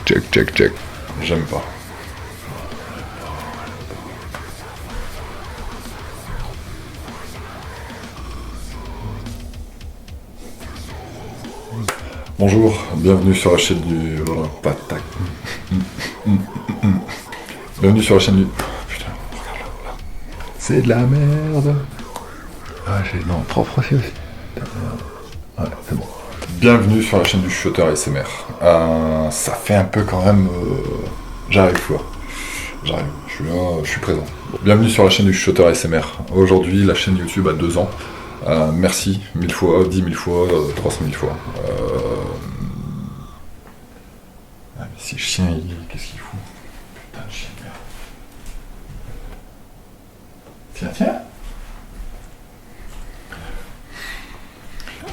check. J'aime pas. Bonjour, bienvenue sur la chaîne du... Patac. Bienvenue sur la chaîne du... Putain, regarde là. C'est de la merde. Ah, j'ai... Non, propre aussi. Ouais, c'est bon. Bienvenue sur la chaîne du chuchoteur ASMR. Ça fait un peu quand même... J'arrive, quoi. J'arrive, je suis là, je suis présent. Bienvenue sur la chaîne du chuchoteur ASMR. Aujourd'hui, la chaîne YouTube a 2 ans. Merci 1000 fois, 10 000 fois, 300 000 fois. Ah, mais si le chien, qu'est-ce qu'il fout? Putain de chien de merde. Tiens.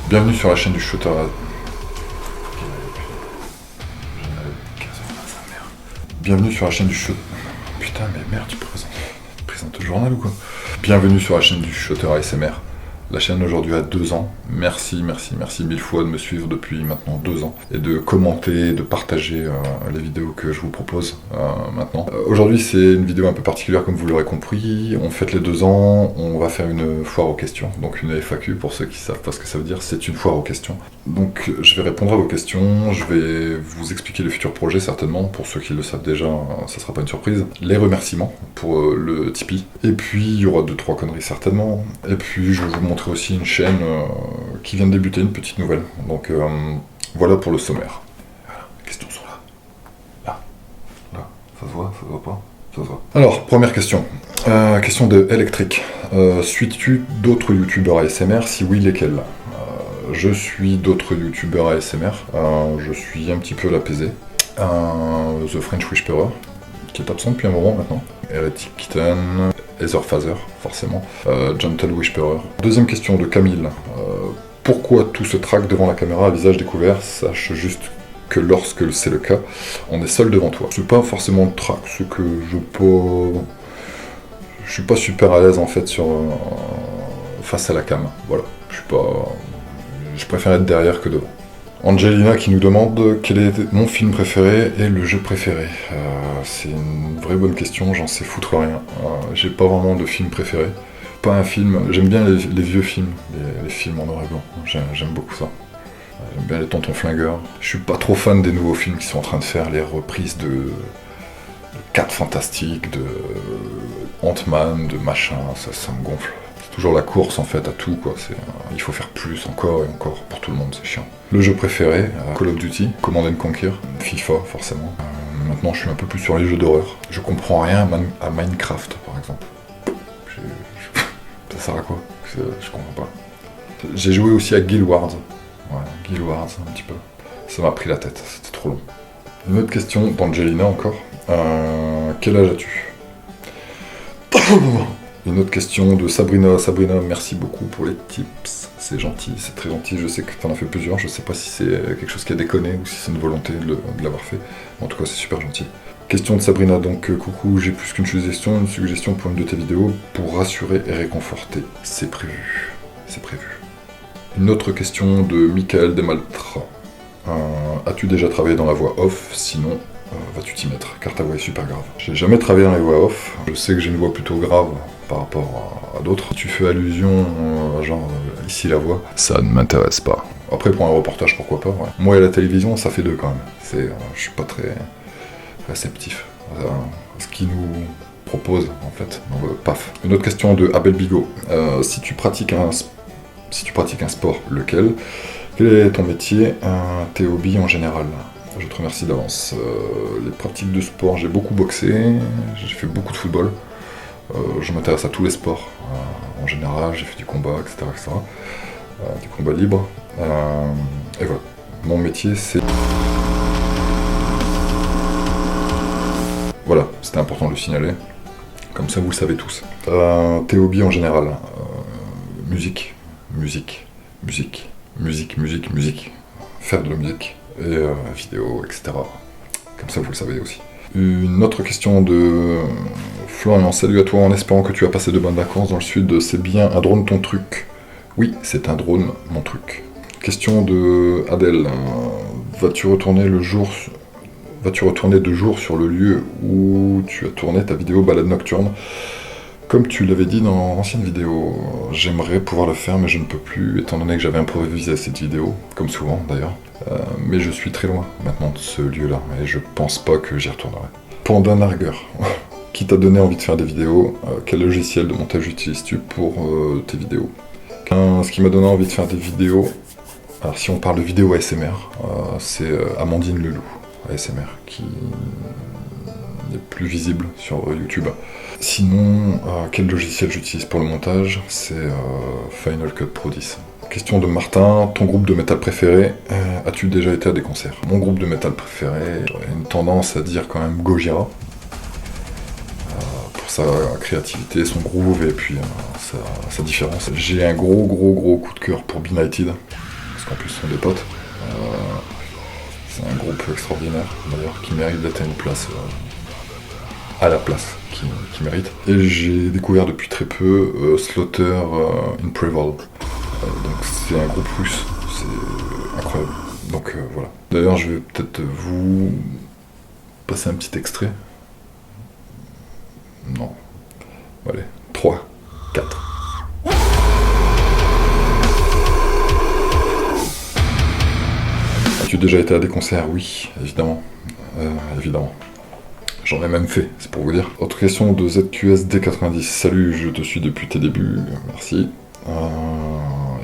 Bienvenue sur la chaîne du chuchoteur. Bienvenue sur la chaîne du chuchoteur. Putain, mais merde, tu présentes le journal ou quoi? Bienvenue sur la chaîne du chuchoteur ASMR. La chaîne aujourd'hui a 2 ans. Merci 1000 fois de me suivre depuis maintenant 2 ans et de commenter, de partager les vidéos que je vous propose maintenant. Aujourd'hui, c'est une vidéo un peu particulière comme vous l'aurez compris. On fête les 2 ans, on va faire une foire aux questions, donc une FAQ pour ceux qui savent pas ce que ça veut dire, c'est une foire aux questions. Donc je vais répondre à vos questions, je vais vous expliquer le futur projet certainement, pour ceux qui le savent déjà, ça sera pas une surprise. Les remerciements pour le Tipeee, et puis il y aura 2-3 conneries certainement, et puis je vais vous montrer aussi une chaîne qui vient de débuter, une petite nouvelle. Donc voilà pour le sommaire. Voilà, les questions sont là. Là. Ça se voit pas? Ça se voit. Alors, première question. Question de Electric. Suis-tu d'autres youtubeurs ASMR? Si oui, lesquels? Je suis d'autres youtubeurs ASMR. Je suis un petit peu l'APZ. The French Whisperer, qui est absent depuis un moment maintenant. Heretic Kitten, Etherphaser, forcément. Gentle Whisperer. Deuxième question de Camille. Pourquoi tout ce trac devant la caméra à visage découvert? Sache juste que lorsque c'est le cas, on est seul devant toi. C'est pas forcément le trac, c'est que je suis pas super à l'aise en fait face à la cam. Voilà. Je préfère être derrière que devant. Angelina qui nous demande quel est mon film préféré et le jeu préféré. C'est une vraie bonne question, j'en sais foutre rien. J'ai pas vraiment de film préféré. Pas un film, j'aime bien les vieux films, les films en noir et blanc, j'aime beaucoup ça. J'aime bien les tontons flingueurs. Je suis pas trop fan des nouveaux films qui sont en train de faire, les reprises de 4 Fantastiques, de Ant-Man, de machin, ça me gonfle. Toujours la course en fait à tout quoi, il faut faire plus encore et encore pour tout le monde, c'est chiant. Le jeu préféré, Call of Duty, Command & Conquer, FIFA forcément. Maintenant je suis un peu plus sur les jeux d'horreur. Je comprends rien à Minecraft par exemple. Ça sert à quoi? Je comprends pas. J'ai joué aussi à Guild Wars. Ouais, Guild Wars un petit peu. Ça m'a pris la tête, c'était trop long. Une autre question d'Angelina encore. Quel âge as-tu? Une autre question de Sabrina. Sabrina, merci beaucoup pour les tips. C'est gentil, c'est très gentil. Je sais que t'en as fait plusieurs. Je sais pas si c'est quelque chose qui a déconné ou si c'est une volonté de l'avoir fait. En tout cas, c'est super gentil. Question de Sabrina. Donc, coucou, j'ai plus qu'une suggestion pour une de tes vidéos pour rassurer et réconforter. C'est prévu. C'est prévu. Une autre question de Michael Demaltra. As-tu déjà travaillé dans la voix off? Sinon, vas-tu t'y mettre? Car ta voix est super grave. J'ai jamais travaillé dans les voix off. Je sais que j'ai une voix plutôt grave par rapport à d'autres. Tu fais allusion ici la voix, ça ne m'intéresse pas. Après pour un reportage pourquoi pas, ouais. Moi et la télévision ça fait 2 quand même. Je suis pas très réceptif à ce qu'ils nous proposent en fait. Donc, paf. Une autre question de Abel Bigot. Si tu pratiques un sport, lequel? Quel est ton métier, tes hobbies en général? Je te remercie d'avance. Les pratiques de sport, j'ai beaucoup boxé, j'ai fait beaucoup de football. Je m'intéresse à tous les sports. En général, j'ai fait du combat, etc. Du combat libre. Et voilà. Mon métier, c'est... Voilà, c'était important de le signaler. Comme ça, vous le savez tous. Tes hobbies en général. Musique. Faire de la musique. Et vidéo, etc. Comme ça, vous le savez aussi. Une autre question de Florian. Salut à toi, en espérant que tu as passé de bonnes vacances dans le sud. C'est bien un drone ton truc? Oui, c'est un drone mon truc. Question de Adèle. Vas-tu retourner Vas-tu retourner de jour sur le lieu où tu as tourné ta vidéo balade nocturne? Comme tu l'avais dit dans l'ancienne vidéo, j'aimerais pouvoir le faire, mais je ne peux plus, étant donné que j'avais improvisé cette vidéo, comme souvent d'ailleurs. Mais je suis très loin maintenant de ce lieu-là, et je pense pas que j'y retournerai. Panda Nargueur, qui t'a donné envie de faire des vidéos? Quel logiciel de montage utilises-tu pour tes vidéos? Ce qui m'a donné envie de faire des vidéos, alors si on parle de vidéo ASMR, c'est Amandine Leloup, ASMR, qui est plus visible sur YouTube. Sinon, quel logiciel j'utilise pour le montage? C'est Final Cut Pro 10. Question de Martin, ton groupe de métal préféré, as-tu déjà été à des concerts? Mon groupe de métal préféré, j'aurais une tendance à dire quand même Gojira, pour sa créativité, son groove et puis sa différence. J'ai un gros coup de cœur pour Benighted, parce qu'en plus ce sont des potes. C'est un groupe extraordinaire d'ailleurs, qui mérite d'être à une place, à la place qui mérite. Et j'ai découvert depuis très peu Slaughter in Preval. Donc c'est un groupe russe, c'est incroyable. Donc voilà. D'ailleurs je vais peut-être vous passer un petit extrait. Non. Allez, 3, 4. As-tu déjà été à des concerts? Oui, évidemment. Évidemment. J'en ai même fait, c'est pour vous dire. Autre question de ZQSD90. Salut, je te suis depuis tes débuts, merci.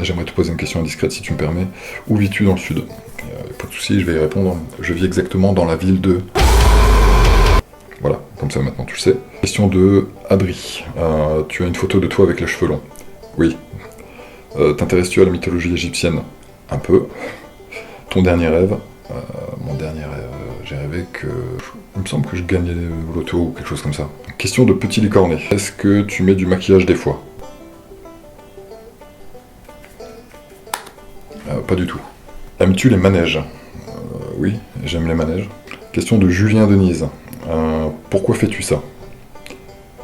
J'aimerais te poser une question indiscrète si tu me permets. Où vis-tu dans le sud? Pas de soucis, je vais y répondre. Je vis exactement dans la ville de... Voilà, comme ça maintenant tu le sais. Question de Adri. Tu as une photo de toi avec les cheveux longs? Oui. T'intéresses-tu à la mythologie égyptienne? Un peu. Ton dernier rêve? Mon dernier rêve, j'ai rêvé que... Il me semble que je gagnais au loto ou quelque chose comme ça. Question de Petit Licornet. Est-ce que tu mets du maquillage des fois? Pas du tout. Aimes-tu les manèges? Oui, j'aime les manèges. Question de Julien Denise. Pourquoi fais-tu ça?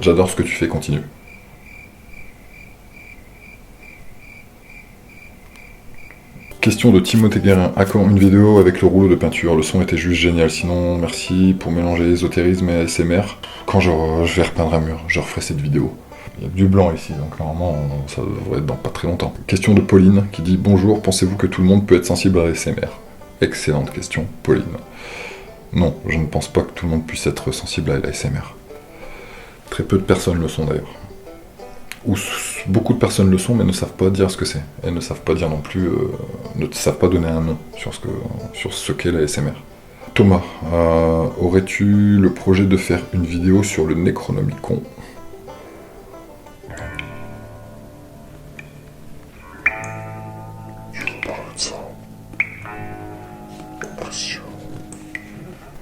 J'adore ce que tu fais, continue. Question de Timothée Guérin. À quand une vidéo avec le rouleau de peinture? Le son était juste génial. Sinon, merci pour mélanger ésotérisme et ASMR. Quand je vais repeindre un mur, je referai cette vidéo. Il y a du blanc ici, donc normalement, ça devrait être dans pas très longtemps. Question de Pauline, qui dit « Bonjour, pensez-vous que tout le monde peut être sensible à l'ASMR ?» Excellente question, Pauline. Non, je ne pense pas que tout le monde puisse être sensible à l'ASMR. Très peu de personnes le sont d'ailleurs. Ou beaucoup de personnes le sont, mais ne savent pas dire ce que c'est. Et ne savent pas dire non plus, ne savent pas donner un nom sur ce qu'est l'ASMR. Thomas, aurais-tu le projet de faire une vidéo sur le Necronomicon?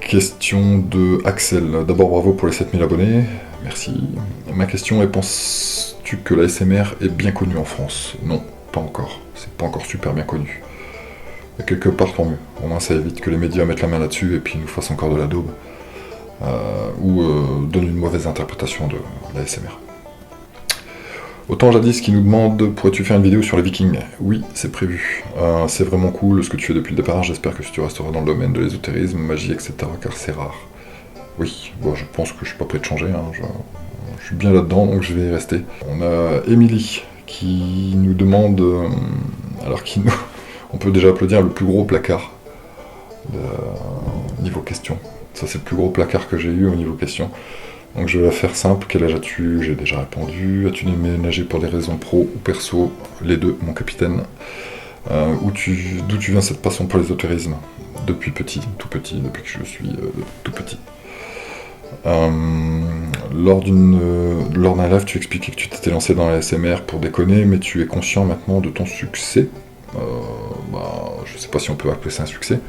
Question de Axel. D'abord bravo pour les 7000 abonnés. Merci. Ma question est, penses-tu que l'ASMR est bien connu en France? Non, pas encore. C'est pas encore super bien connu. Et quelque part, tant mieux. Au moins ça évite que les médias mettent la main là-dessus et puis nous fassent encore de la daube. Ou donnent une mauvaise interprétation de l'ASMR. Autant jadis qui nous demande, pourrais-tu faire une vidéo sur les Vikings? Oui, c'est prévu. C'est vraiment cool ce que tu fais depuis le départ. J'espère que tu resteras dans le domaine de l'ésotérisme, magie, etc. car c'est rare. Oui, bon, je pense que je suis pas prêt de changer. Hein. Je suis bien là-dedans, donc je vais y rester. On a Émilie qui nous demande, on peut déjà applaudir le plus gros placard niveau question. Ça, c'est le plus gros placard que j'ai eu au niveau question. Donc je vais la faire simple. Quel âge as-tu? J'ai déjà répondu. As-tu déménagé pour des raisons pro ou perso? Les deux, mon capitaine. D'où tu viens cette passion pour l'ésotérisme? Depuis petit, tout petit, depuis que je suis tout petit. Lors d'un live, tu expliquais que tu t'étais lancé dans la ASMR pour déconner, mais tu es conscient maintenant de ton succès. Je sais pas si on peut appeler ça un succès.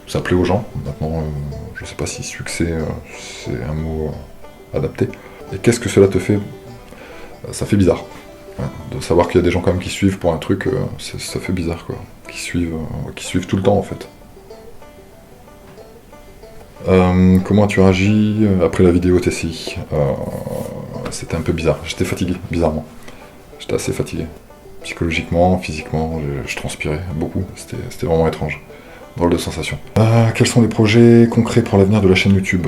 Ça plaît aux gens. Maintenant, je sais pas si succès, c'est un mot adapté. Et qu'est-ce que cela te fait? Ça fait bizarre. De savoir qu'il y a des gens quand même qui suivent pour un truc, ça fait bizarre quoi. Qui suivent tout le temps en fait. Comment as-tu réagi après la vidéo TCI? C'était un peu bizarre. J'étais fatigué, bizarrement. J'étais assez fatigué. Psychologiquement, physiquement, je transpirais beaucoup. C'était vraiment étrange. drôle de sensation. Quels sont les projets concrets pour l'avenir de la chaîne YouTube?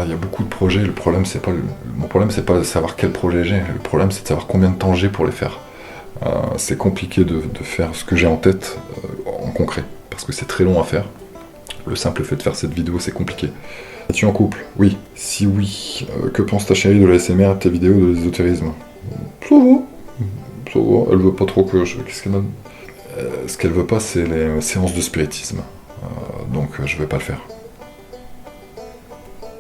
Il y a beaucoup de projets, mon problème c'est pas de savoir quel projet j'ai, le problème c'est de savoir combien de temps j'ai pour les faire. C'est compliqué de faire ce que j'ai en tête en concret, parce que c'est très long à faire. Le simple fait de faire cette vidéo, c'est compliqué. Es-tu en couple? Oui. Si oui, que pense ta chérie de la SMR et de tes vidéos de l'ésotérisme? Ça va. Ça va. Elle veut pas trop que je... Qu'est-ce qu'elle m'a... ce qu'elle veut pas, c'est les séances de spiritisme. Donc je vais pas le faire.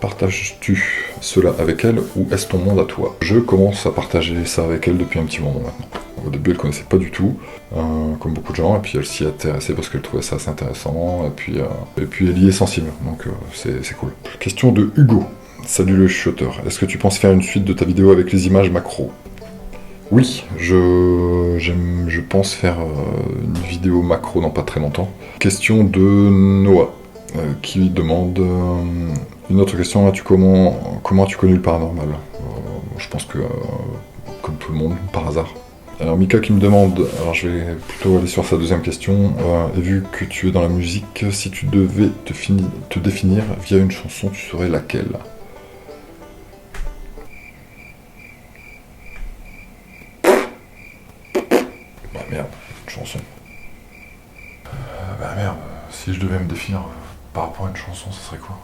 Partages-tu cela avec elle ou est-ce ton monde à toi? Je commence à partager ça avec elle depuis un petit moment maintenant. Au début, elle connaissait pas du tout, comme beaucoup de gens, et puis elle s'y intéressait parce qu'elle trouvait ça assez intéressant, et puis elle y est sensible, donc c'est cool. Question de Hugo. Salut le chuchoteur. Est-ce que tu penses faire une suite de ta vidéo avec les images macro? Oui, je pense faire une vidéo macro dans pas très longtemps. Question de Noah, qui demande... une autre question, comment as-tu connu le paranormal? Je pense que, comme tout le monde, par hasard. Alors Mika qui me demande, alors je vais plutôt aller sur sa deuxième question, et vu que tu es dans la musique, si tu devais te définir via une chanson, tu serais laquelle? Bah merde, une chanson. Bah merde, si je devais me définir par rapport à une chanson, ça serait quoi?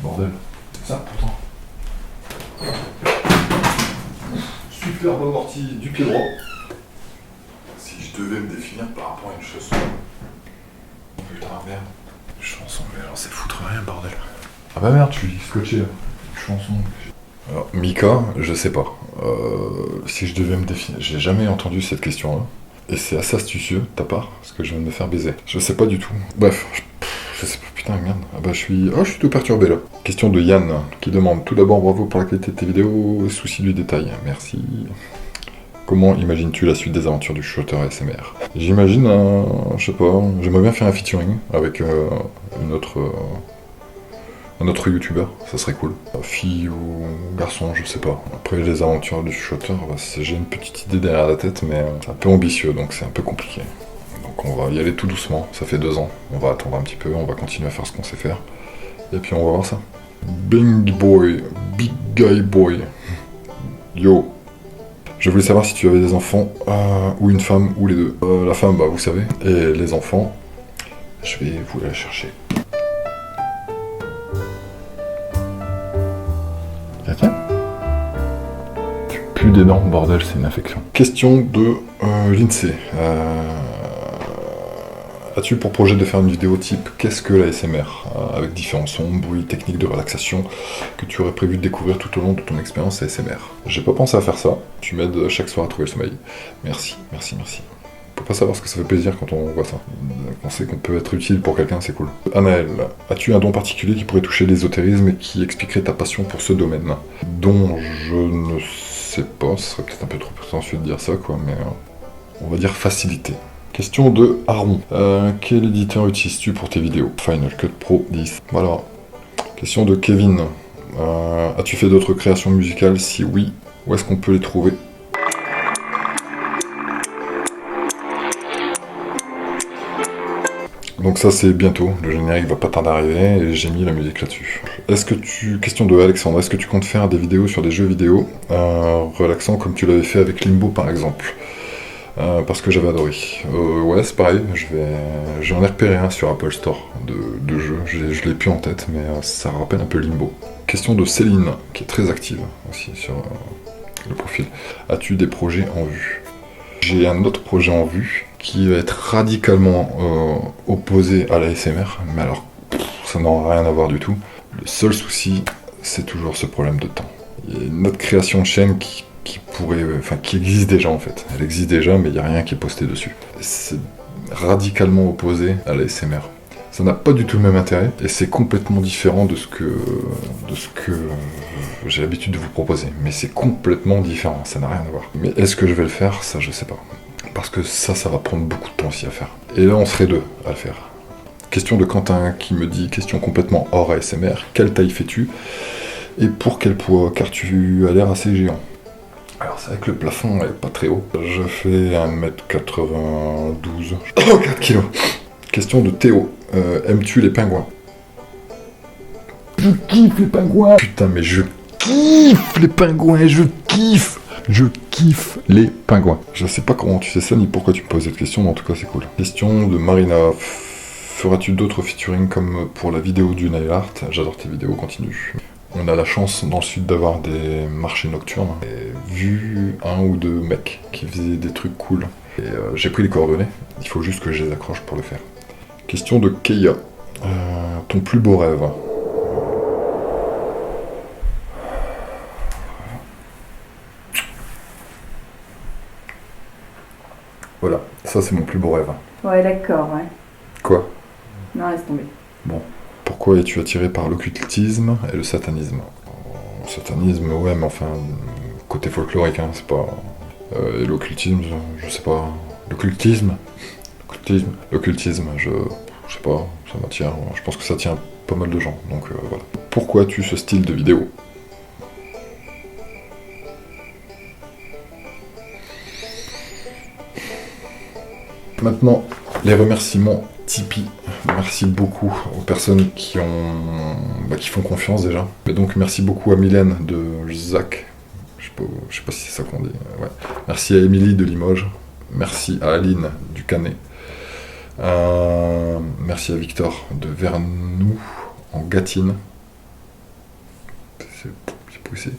Bordel. C'est ça, pourtant. Superbe amorti du pied droit. Si je devais me définir par rapport à une chanson. Putain, merde. Une chanson, mais alors c'est foutre rien, bordel. Ah bah merde, je suis scotché là. Une chanson. Alors, Mika, je sais pas. Si je devais me définir. J'ai jamais entendu cette question-là. Et c'est assez astucieux de ta part, parce que je viens de me faire baiser. Je sais pas du tout. Bref, je sais pas, putain, merde. Ah bah je suis tout perturbé là. Question de Yann, qui demande tout d'abord bravo pour la qualité de tes vidéos, souci du détail. Merci. Comment imagines-tu la suite des aventures du chuchoteur ASMR? J'imagine je sais pas, j'aimerais bien faire un featuring avec un autre youtubeur, ça serait cool. Fille ou garçon, je sais pas. Après les aventures du chuchoteur, j'ai une petite idée derrière la tête, mais c'est un peu ambitieux, donc c'est un peu compliqué. Donc on va y aller tout doucement, ça fait 2 ans. On va attendre un petit peu, on va continuer à faire ce qu'on sait faire. Et puis on va voir ça. Big guy boy. Yo. Je voulais savoir si tu avais des enfants, ou une femme, ou les deux. La femme, bah vous savez. Et les enfants, je vais vous la chercher. Tiens. Plus des dents, bordel, c'est une infection. Question de l'INSEE. As-tu pour projet de faire une vidéo type qu'est-ce que la SMR avec différents sons, bruits, techniques de relaxation que tu aurais prévu de découvrir tout au long de ton expérience ASMR? J'ai pas pensé à faire ça, tu m'aides chaque soir à trouver le sommeil. Merci, merci, merci. On peut pas savoir ce que ça fait plaisir quand on voit ça. On sait qu'on peut être utile pour quelqu'un, c'est cool. Anaël, as-tu un don particulier qui pourrait toucher l'ésotérisme et qui expliquerait ta passion pour ce domaine? Don, je ne sais pas, ce serait peut-être un peu trop prétentieux de dire ça, quoi, mais on va dire facilité. Question de Aaron. Quel éditeur utilises-tu pour tes vidéos? Final Cut Pro 10. Voilà. Question de Kevin. As-tu fait d'autres créations musicales? Si oui, où est-ce qu'on peut les trouver? Donc ça c'est bientôt, le générique va pas tarder à arriver et j'ai mis la musique là-dessus. Question de Alexandre, est-ce que tu comptes faire des vidéos sur des jeux vidéo relaxants comme tu l'avais fait avec Limbo par exemple? Parce que j'avais adoré. Ouais, c'est pareil, j'en ai repéré un sur Apple Store de jeux, je l'ai plus en tête, mais ça rappelle un peu Limbo. Question de Céline, qui est très active aussi sur le profil. As-tu des projets en vue? J'ai un autre projet en vue qui va être radicalement opposé à la SMR, mais alors ça n'aura rien à voir du tout. Le seul souci, c'est toujours ce problème de temps. Il y a une autre création de chaîne qui existe déjà en fait. Elle existe déjà, mais il n'y a rien qui est posté dessus. C'est radicalement opposé à la SMR. Ça n'a pas du tout le même intérêt, et c'est complètement différent de ce que j'ai l'habitude de vous proposer. Mais c'est complètement différent, ça n'a rien à voir. Mais est-ce que je vais le faire? Ça, je sais pas. Parce que ça va prendre beaucoup de temps aussi à faire. Et là, on serait 2 à le faire. Question de Quentin qui me dit, question complètement hors ASMR, quelle taille fais-tu? Et pour quel poids? Car tu as l'air assez géant. Alors c'est vrai que le plafond est pas très haut. Je fais 1m92, 4 kilos. Question de Théo. Aimes-tu les pingouins? Je kiffe les pingouins. Putain, mais je kiffe les pingouins, je kiffe. Je kiffe les pingouins. Je sais pas comment tu sais ça ni pourquoi tu me poses cette question, mais en tout cas c'est cool. Question de Marina. Feras-tu d'autres featuring comme pour la vidéo du nail art? J'adore tes vidéos, continue. On a la chance dans le sud d'avoir des marchés nocturnes. J'ai vu un ou deux mecs qui faisaient des trucs cool. Et j'ai pris les coordonnées, il faut juste que je les accroche pour le faire. Question de Keia. Ton plus beau rêve? Voilà, ça c'est mon plus beau rêve. Ouais, d'accord, ouais. Quoi? Non, laisse tomber. Bon. Pourquoi es-tu attiré par l'occultisme et le satanisme? Le satanisme, ouais, mais enfin, côté folklorique, hein, c'est pas... et l'occultisme, je sais pas... L'occultisme, je sais pas, ça m'attire. Je pense que ça tient pas mal de gens, donc voilà. Pourquoi as-tu ce style de vidéo? Maintenant, les remerciements Tipeee. Merci beaucoup aux personnes qui font confiance déjà. Et donc merci beaucoup à Mylène de Zach. Je sais pas si c'est ça qu'on dit. Ouais. Merci à Émilie de Limoges. Merci à Aline du Canet. Merci à Victor de Vernou en Gâtine. C'est poussé.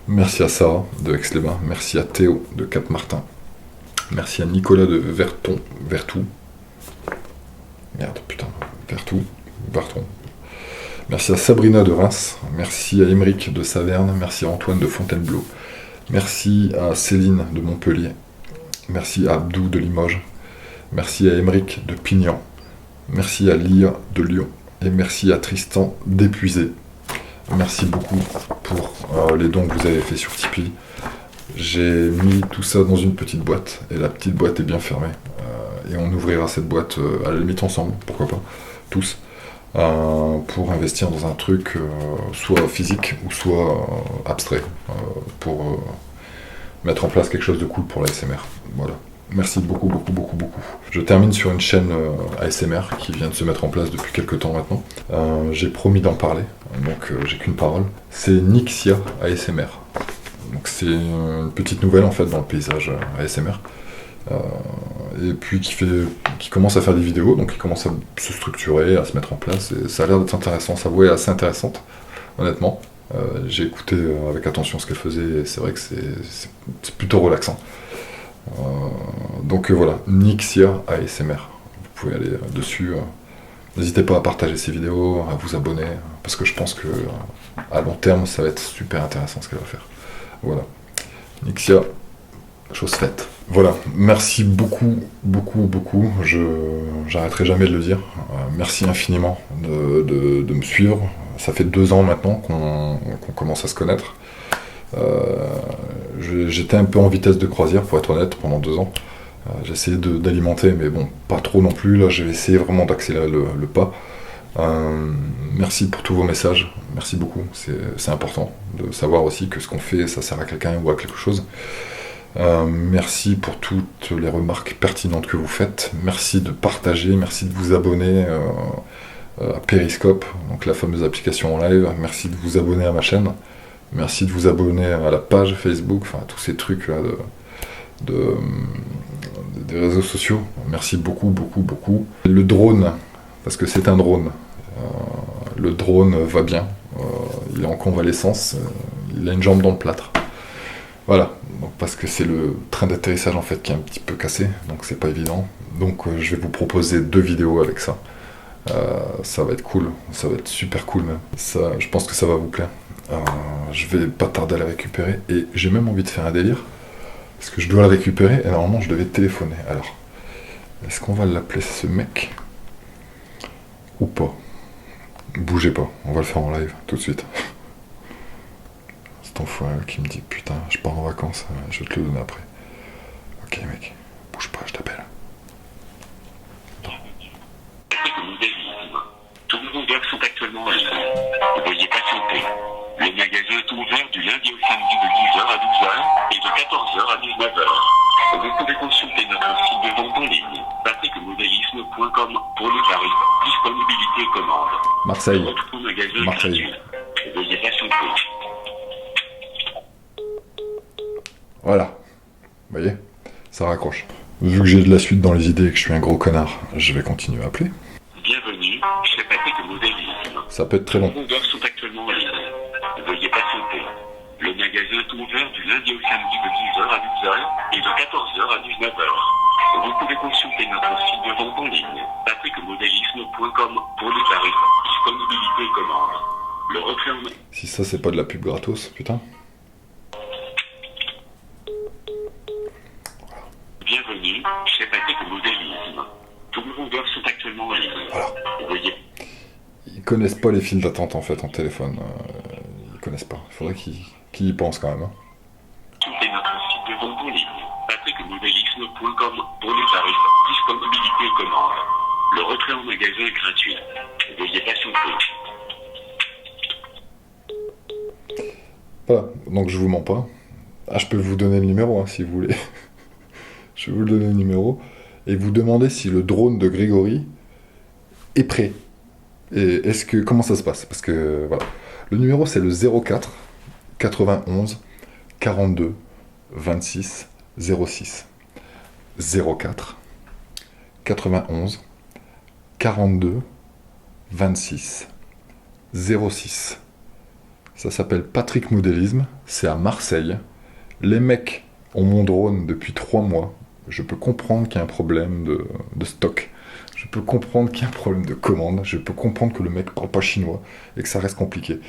Merci à Sarah de Aix-les-Bains. Merci à Théo de Cap-Martin. Merci à Nicolas de Verton. Merde, putain. Verton. Merci à Sabrina de Reims. Merci à Émeric de Saverne. Merci à Antoine de Fontainebleau. Merci à Céline de Montpellier. Merci à Abdou de Limoges. Merci à Émeric de Pignan. Merci à Lia de Lyon. Et merci à Tristan d'Épuisé. Merci beaucoup pour les dons que vous avez fait sur Tipeee. J'ai mis tout ça dans une petite boîte, et la petite boîte est bien fermée. Et on ouvrira cette boîte à la limite ensemble, pourquoi pas, tous, pour investir dans un truc soit physique ou soit abstrait, pour mettre en place quelque chose de cool pour la ASMR. Voilà. Merci beaucoup. Je termine sur une chaîne ASMR qui vient de se mettre en place depuis quelques temps maintenant. J'ai promis d'en parler, donc j'ai qu'une parole. C'est Nixia ASMR. Donc c'est une petite nouvelle en fait dans le paysage ASMR. Et puis qui commence à faire des vidéos, donc qui commence à se structurer, à se mettre en place, et ça a l'air d'être intéressant, sa voix est assez intéressante, honnêtement. J'ai écouté avec attention ce qu'elle faisait, et c'est vrai que c'est plutôt relaxant. Donc voilà, Nixia ASMR, vous pouvez aller dessus. N'hésitez pas à partager ces vidéos, à vous abonner, parce que je pense que à long terme ça va être super intéressant ce qu'elle va faire. Voilà, Nixia, chose faite. Voilà, merci beaucoup. J'arrêterai jamais de le dire. Merci infiniment de me suivre. Ça fait 2 ans maintenant qu'on commence à se connaître. J'étais un peu en vitesse de croisière, pour être honnête, pendant 2 ans. J'ai essayé d'alimenter, mais bon, pas trop non plus. Là, j'ai essayé vraiment d'accélérer le pas. Merci pour tous vos messages, merci beaucoup. C'est important de savoir aussi que ce qu'on fait, ça sert à quelqu'un ou à quelque chose. Merci pour toutes les remarques pertinentes que vous faites. Merci de partager, merci de vous abonner à Periscope, donc la fameuse application en live. Merci de vous abonner à ma chaîne. Merci de vous abonner à la page Facebook, enfin tous ces trucs là des réseaux sociaux. Merci beaucoup. Le drone, parce que c'est un drone. Le drone va bien. Il est en convalescence. Il a une jambe dans le plâtre. Voilà. Donc, parce que c'est le train d'atterrissage en fait qui est un petit peu cassé, donc c'est pas évident. Donc je vais vous proposer 2 vidéos avec ça. Ça va être cool, ça va être super cool même. Ça, je pense que ça va vous plaire. Je vais pas tarder à la récupérer et j'ai même envie de faire un délire parce que je dois la récupérer et normalement je devais téléphoner. Alors, est-ce qu'on va l'appeler ce mec ou pas? Bougez pas, on va le faire en live tout de suite. C'est ton frère qui me dit putain, je pars en vacances, je vais te le donner après. Ok mec, bouge pas, je t'appelle. Tous nos gags sont actuellement en ligne. Veuillez patienter. Le magasin est ouvert du lundi au samedi de 10h à 12h et Marseille. Votre magasin Marseille. gratuit. Veuillez patienter. Voilà. Vous voyez, ça raccroche. Vu que j'ai de la suite dans les idées et que je suis un gros connard, je vais continuer à appeler. Bienvenue chez Patrick Modélisme. Ça peut être très long. Les vendeurs sont actuellement en ligne. Veuillez patienter. Le magasin est ouvert du lundi au samedi de 10h à 12h et de 14h à 19h. Vous pouvez consulter notre site de vente en ligne, patrickmodélisme.com, pour les tarifs, disponibilité et commande. Le retrait en... Si ça, c'est pas de la pub gratos, putain. Bienvenue chez Patrick Modélisme. Tous les vendeurs sont actuellement en ligne. Voilà. Veuillez... Ils connaissent pas les files d'attente en fait en téléphone. Ils connaissent pas. Il faudrait qu'ils y pensent quand même. Hein. Consultez notre site de vente en ligne, patrickmodélisme.com, pour les tarifs, disponibilité et commande. Le retrait en magasin est gratuit. Veuillez patienter. Voilà, donc je vous mens pas. Ah, je peux vous donner le numéro hein, si vous voulez. Je vais vous donner le numéro et vous demander si le drone de Grégory est prêt. Et comment ça se passe? Parce que voilà, le numéro c'est le 04 91 42 26 06. 04 91 42 26 06. Ça s'appelle Patrick Modélisme, c'est à Marseille. Les mecs ont mon drone depuis 3 mois. Je peux comprendre qu'il y a un problème de stock. Je peux comprendre qu'il y a un problème de commande. Je peux comprendre que le mec parle pas chinois et que ça reste compliqué.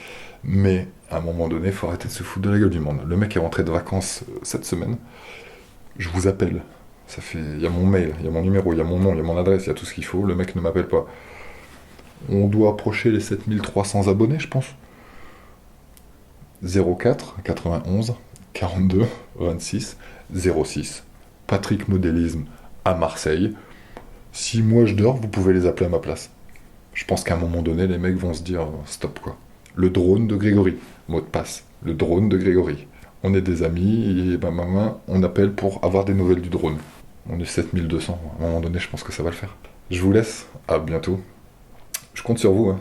Mais à un moment donné, il faut arrêter de se foutre de la gueule du monde. Le mec est rentré de vacances cette semaine. Je vous appelle. Il y a mon mail, il y a mon numéro, il y a mon nom, il y a mon adresse, il y a tout ce qu'il faut. Le mec ne m'appelle pas. On doit approcher les 7300 abonnés, je pense. 04 91 42 26 06. Patrick Modélisme à Marseille. Si moi je dors, vous pouvez les appeler à ma place. Je pense qu'à un moment donné, les mecs vont se dire stop quoi. Le drone de Grégory, mot de passe. Le drone de Grégory. On est des amis et on appelle pour avoir des nouvelles du drone. On est 7200. À un moment donné, je pense que ça va le faire. Je vous laisse. À bientôt. Je compte sur vous. Hein,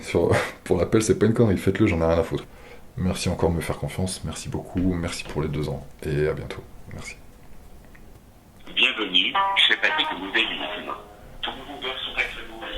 pour l'appel, c'est pas une connerie. Faites-le, j'en ai rien à foutre. Merci encore de me faire confiance. Merci beaucoup. Merci pour les 2 ans. Et à bientôt. Merci. Bienvenue chez Patrick Modélisme. Tous les vendeurs sont actuellement en ligne.